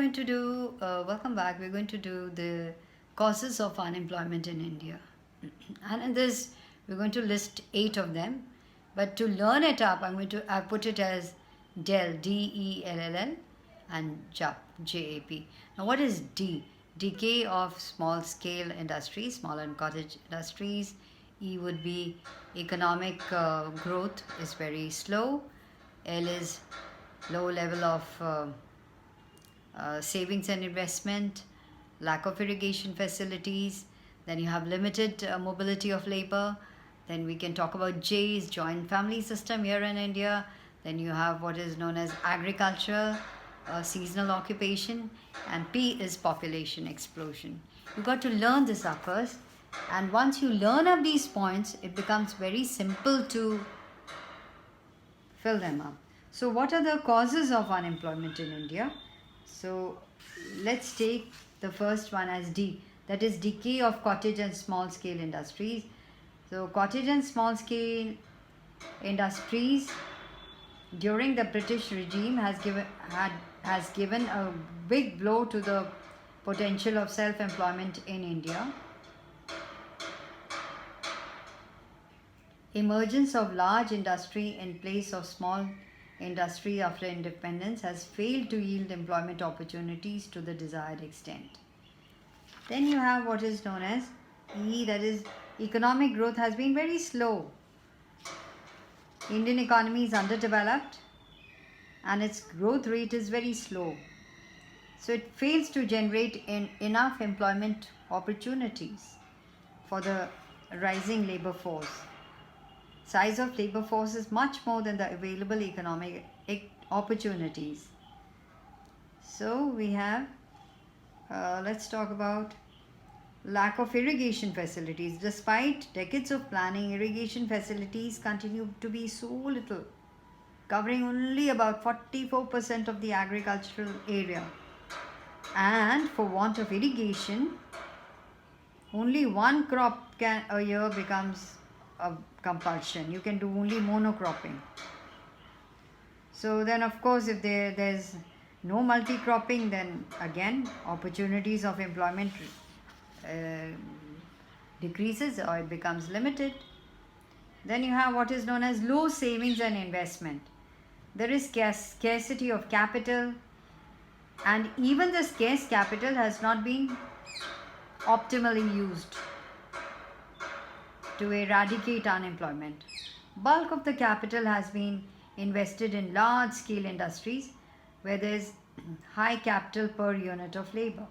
going to do, welcome back. We're going to do the causes of unemployment in India. And in this, we're going to list 8 of them. But to learn it up, I put it as DELL, DELLL, and JAP, JAP. Now, what is D? Decay of small scale industries, small and cottage industries. E would be economic growth is very slow. L is low level of savings and investment, lack of irrigation facilities. Then you have limited mobility of labor. Then we can talk about J is joint family system here in India. Then you have what is known as agriculture, seasonal occupation, and P is population explosion. You got to learn this up first, and once you learn up these points, it becomes very simple to fill them up. So what are the causes of unemployment in India? So let's take the first one as D, that is decay of cottage and small scale industries. So cottage and small scale industries during the British regime has given a big blow to the potential of self-employment in India. Emergence of large industry in place of small industry after independence has failed to yield employment opportunities to the desired extent. Then you have what is known as E, that is economic growth has been very slow. Indian economy is underdeveloped and its growth rate is very slow. So it fails to generate enough employment opportunities for the rising labor force. Size of labor force is much more than the available economic opportunities. So we have, let's talk about lack of irrigation facilities. Despite decades of planning, irrigation facilities continue to be so little, covering only about 44% of the agricultural area. And for want of irrigation, only one crop a year becomes a compulsion. You can do only monocropping. So then of course if there's no multi-cropping, then again opportunities of employment decreases or it becomes limited. Then you have what is known as low savings and investment. There is scarcity of capital, and even the scarce capital has not been optimally used to eradicate unemployment. Bulk of the capital has been invested in large scale industries where there is high capital per unit of labor.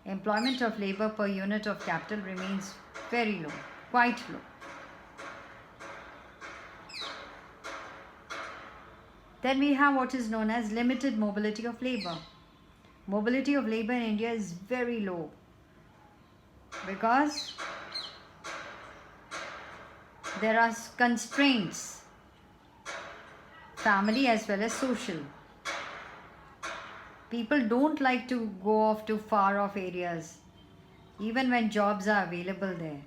Employment of labor per unit of capital remains very low, quite low. Then we have what is known as limited mobility of labor. Mobility of labor in India is very low because there are constraints, family as well as social. People don't like to go off to far off areas, even when jobs are available there.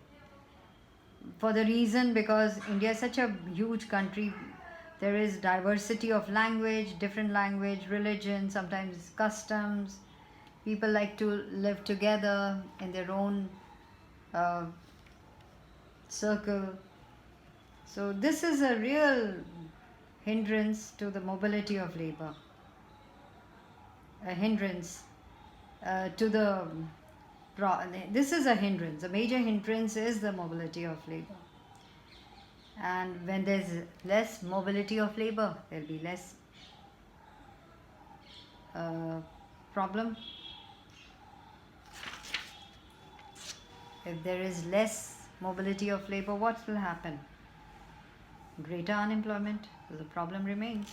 For the reason because India is such a huge country, there is diversity of language, different language, religion, sometimes customs. People like to live together in their own circle. So this is a real hindrance to the mobility of labor. A hindrance to the, this is a hindrance. A major hindrance is the mobility of labor. And when there's less mobility of labor, there'll be less problem. If there is less mobility of labor, what will happen? Greater unemployment, so the problem remains.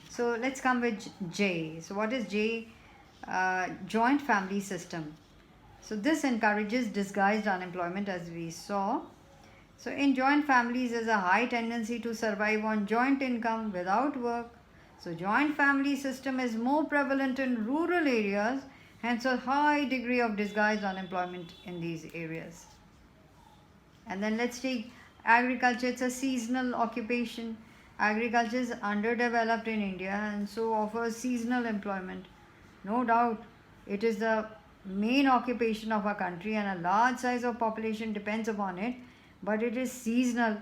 So let's come with J. So what is J? Joint family system. So this encourages disguised unemployment, as we saw. So in joint families, there's a high tendency to survive on joint income without work. So joint family system is more prevalent in rural areas, hence a high degree of disguised unemployment in these areas. And then let's take agriculture. It's a seasonal occupation. Agriculture is underdeveloped in India and so offers seasonal employment. No doubt, it is the main occupation of our country, and a large size of population depends upon it, but it is seasonal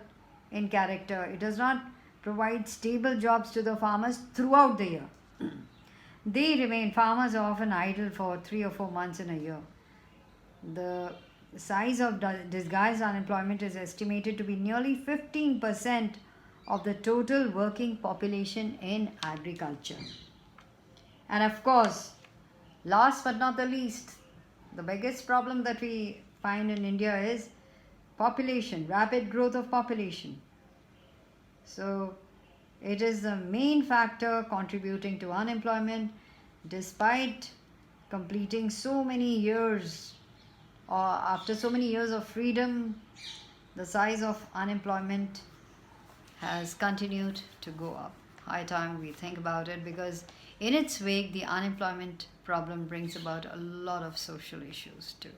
in character. It does not provide stable jobs to the farmers throughout the year. Farmers are often idle for 3 or 4 months in a year. The size of disguised unemployment is estimated to be nearly 15% of the total working population in agriculture. And of course, last but not the least, the biggest problem that we find in India is population, rapid growth of population. So, it is the main factor contributing to unemployment despite completing so many years, or after so many years of freedom, the size of unemployment has continued to go up. High time we think about it, because in its wake the unemployment problem brings about a lot of social issues too.